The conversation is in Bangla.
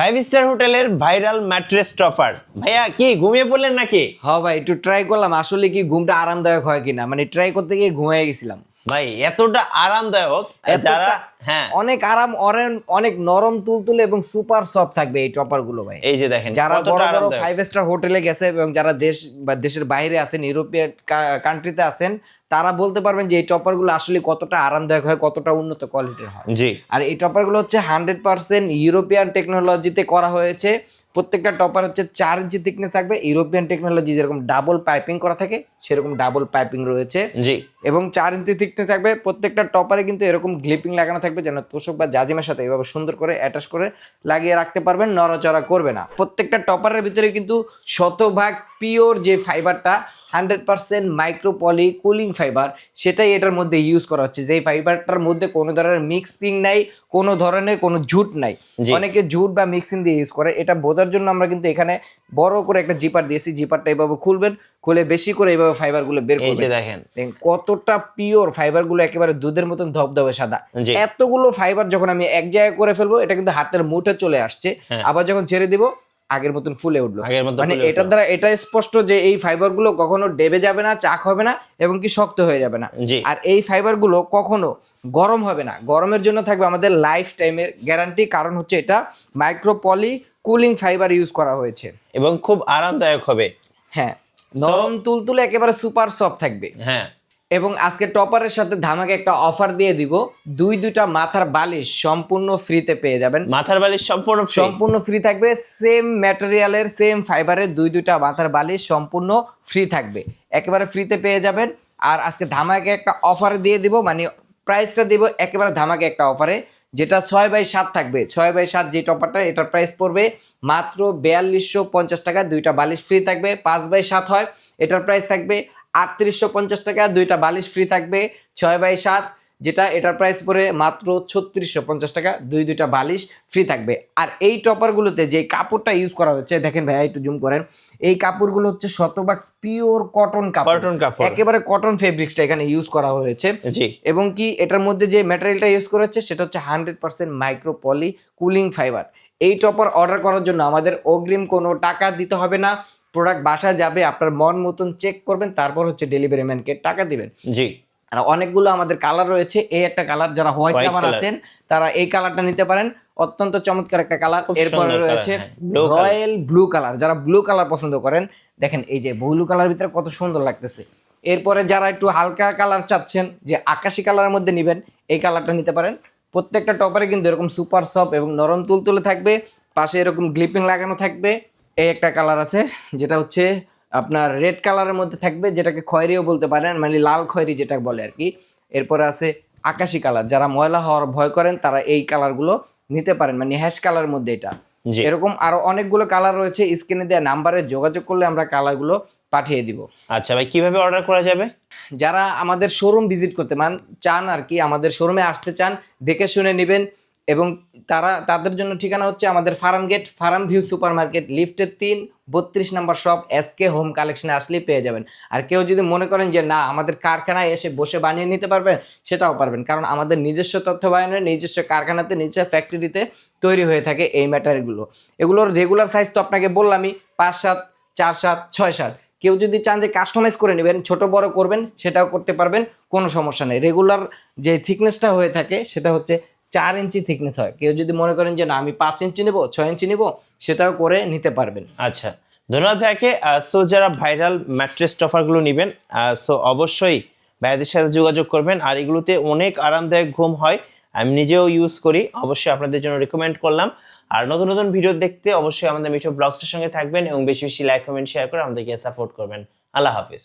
ফাইভ স্টার হোটেলের ভাইরাল ম্যাট্রেস টপার। ভাইয়া কি ঘুমিয়ে পড়লেন নাকি? হ্যাঁ ভাই, একটু ট্রাই করলাম আসলে কি ঘুমটা আরামদায়ক হয় কিনা, মানে ট্রাই করতে গিয়ে ঘুমিয়ে গেছিলাম। ভাই এতটা আরামদায়ক, যারা অনেক আরাম, অনেক নরম তুলতুলে এবং সুপার সফট থাকবে এই টপার গুলো ভাই। এই যে দেখেন যারা কতটা বড় বড় আরামদায়ক। 5 স্টার হোটেলে গেছে এবং যারা দেশ বা দেশের বাইরে আছেন, ইউরোপিয়ান কান্ট্রিতে আছেন, তারা বলতে পারবেন যে এই টপার গুলো আসলে কতটা আরামদায়ক হয়, কতটা উন্নত কোয়ালিটির হয়। জি। আর এই টপার গুলো হচ্ছে 100% ইউরোপিয়ান টেকনোলজিতে করা হয়েছে। প্রত্যেকটা টপার হচ্ছে 4 ইঞ্চি থিকনেস থাকবে। ইউরোপিয়ান টেকনোলজি যেরকম ডাবল পাইপিং করা থাকে সেরকম ডাবল পাইপিং রয়েছে। জি। এবং 4 ইঞ্চি থিকনেস থাকবে। প্রত্যেকটা টপারে কিন্তু এরকম গ্লিপিং লাগানো থাকবে, যেন তোষক বা জাজিমের সাথে এভাবে সুন্দর করে অ্যাটাচ করে লাগিয়ে রাখতে পারবেন, নড়াচড়া করবে না। প্রত্যেকটা টপারের ভিতরে কিন্তু শতভাগ পিওর যে ফাইবারটা 100% মাইক্রোপলি কুলিং ফাইবার, সেটাই এটার মধ্যে ইউজ করা হচ্ছে। যেই ফাইবারটার মধ্যে কোনো ধরনের মিক্সিং নাই, কোনো ধরনের কোনো ঝুট নাই। অনেকে ঝুট বা মিক্সিং দিয়ে ইউজ করে, এটা বোঝার জন্য আমরা কিন্তু এখানে বড় করে একটা জিপার দিয়েছি। জিপারটা এভাবে খুলবেন, খুলে বেশি করে এইভাবে ফাইবার গুলো বের করবেন। দেখেন কতটা পিওর ফাইবার গুলো, একেবারে দুধের মতন ধবধবে সাদা। এতগুলো ফাইবার যখন আমি এক জায়গায় করে ফেলবো, এটা কিন্তু হাতের মুঠে চলে আসছে। আবার যখন ছেড়ে দিব আগের মতন ফুলে উঠলো। মানে এটার দ্বারা এটা স্পষ্ট যে এই ফাইবার গুলো কখনো ডেবে যাবে না, চাক হবে না এবং কি শক্ত হয়ে যাবে না। আর এই ফাইবার গুলো কখনো গরম হবে না। গরমের জন্য থাকবে আমাদের লাইফ টাইমের গ্যারান্টি, কারণ হচ্ছে এটা মাইক্রোপলি কুলিং ফাইবার ইউজ করা হয়েছে এবং খুব আরামদায়ক হবে। হ্যাঁ, নরম তুলতুলে একেবারে সুপার সফট থাকবে। হ্যাঁ, এবং আজকে টপারের সাথে ধামাকে একটা অফার দিয়ে দিব। দুইটা মাথার বালিশ সম্পূর্ণ ফ্রিতে পেয়ে যাবেন। মাথার বালিশ সম্পূর্ণ ফ্রি থাকবে। সেম ম্যাটেরিয়ালের সেম ফাইবারের দুইটা মাথার বালিশ সম্পূর্ণ ফ্রি থাকবে, একেবারে ফ্রিতে পেয়ে যাবেন। আর আজকে ধামাকে একটা অফার দিয়ে দিব, মানে প্রাইসটা দিব একেবারে ধামাকে একটা অফারে, যেটা 6x7 থাকবে। 6x7 যে টপারটা, এটার প্রাইস পড়বে মাত্র 4250 টাকা। দুইটা বালিশ ফ্রি থাকবে। 5x7 হয়, এটার প্রাইস থাকবে 3850 টাকা। দুইটা বালিশ ফ্রি থাকবে। 6x7 যেটা, এটার প্রাইস পড়ে মাত্র 3650 টাকা। দুইটা বালিশ ফ্রি থাকবে। আর এই টপারগুলোতে যে কাপড়টা ইউজ করা হচ্ছে, দেখেন ভাইয়া একটু জুম করেন, এই কাপড়গুলো হচ্ছে শতভাগ পিওর কটন কাপড়, একেবারে কটন ফেব্রিক্সটা এখানে ইউজ করা হয়েছে। এবং কি এটার মধ্যে যে ম্যাটেরিয়ালটা ইউজ করা হচ্ছে সেটা হচ্ছে 100% মাইক্রোপলি কুলিং ফাইবার। এই টপার অর্ডার করার জন্য আমাদের অগ্রিম কোনো টাকা দিতে হবে না। প্রোডাক্ট বাসায় যাবে, আপনার মন মতন চেক করবেন, তারপর হচ্ছে ডেলিভারি ম্যানকে টাকা দিবেন। জি। আর অনেকগুলো আমাদের কালার রয়েছে। এই একটা কালার, যারা হোয়াইট লাভার আছেন তারা এই কালারটা নিতে পারেন, অত্যন্ত চমৎকার একটা কালার। এরপরে রয়েছে রয়্যাল ব্লু কালার, যারা ব্লু কালার পছন্দ করেন, দেখেন এই যে ব্লু কালার ভিতরে কত সুন্দর লাগতেছে। এরপরে যারা একটু হালকা কালার চাচ্ছেন, যে আকাশি কালারের মধ্যে নেবেন, এই কালারটা নিতে পারেন। প্রত্যেকটা টপারে কিন্তু এরকম সুপার সফট এবং নরম তুলতুলে থাকবে, পাশে এরকম গ্লিপিং লাগানো থাকবে। এই একটা কালার আছে যেটা হচ্ছে আপনার রেড কালারের মধ্যে থাকবে, যেটাকে খয়েরিও বলতে পারেন, মানে লাল খয়েরি যেটা বলে আর কি। এরপরে আছে আকাশি কালার, যারা ময়লা হওয়ার ভয় করেন তারা এই কালারগুলো নিতে পারেন, মানে হ্যাশ কালারের মধ্যে এটা। এরকম আরো অনেকগুলো কালার রয়েছে, স্ক্রিনে দেওয়া নাম্বারে যোগাযোগ করলে আমরা কালারগুলো পাঠিয়ে দিব। আচ্ছা ভাই, কিভাবে অর্ডার করা যাবে? যারা আমাদের শোরুম ভিজিট করতে চান আর কি, আমাদের শোরুমে আসতে চান, দেখে শুনে নেবেন। এবং তাদের জন্য ঠিকানা হচ্ছে আমাদের farm gate, farm view super market, লিফটের 3, 32 নম্বর শপ, এসকে হোম কালেকশনে আসলেই পেয়ে যাবেন। আর কেউ যদি মনে করেন যে না আমাদের কারখানায় এসে বসে বানিয়ে নিতে পারবেন, সেটাও পারবেন, কারণ আমাদের নিজস্ব তত্ত্বাবধানে নিজস্ব কারখানাতে নিজস্ব ফ্যাক্টরিতে তৈরি হয়ে থাকে এই ম্যাটেরিয়ালগুলো। এগুলোর রেগুলার সাইজ তো আপনাকে বললামই, 5-7, 4-7, 6-7। কেউ যদি চান যে কাস্টমাইজ করে নেবেন, ছোট বড় করবেন, সেটাও করতে পারবেন, কোনো সমস্যা নেই। রেগুলার যে থিকনেসটা হয়ে থাকে সেটা হচ্ছে 4 ইঞ্চি থিকনেস হয়। কেউ যদি মনে করেন যে না আমি 5 ইঞ্চি নেবো, 6 ইঞ্চি নেবো, সেটাও করে নিতে পারবেন। আচ্ছা, ধন্যবাদ ভাইকে। সো যারা ভাইরাল ম্যাট্রেস টপারগুলো নেবেন, সো অবশ্যই ভাইদের সাথে যোগাযোগ করবেন। আর এগুলোতে অনেক আরামদায়ক ঘুম হয়, আমি নিজেও ইউজ করি, অবশ্যই আপনাদের জন্য রেকমেন্ড করলাম। আর নতুন নতুন ভিডিও দেখতে অবশ্যই আমাদের মিঠু ব্লগসের সঙ্গে থাকবেন এবং বেশি বেশি লাইক, কমেন্ট, শেয়ার করে আমাদেরকে সাপোর্ট করবেন। আল্লাহ হাফিজ।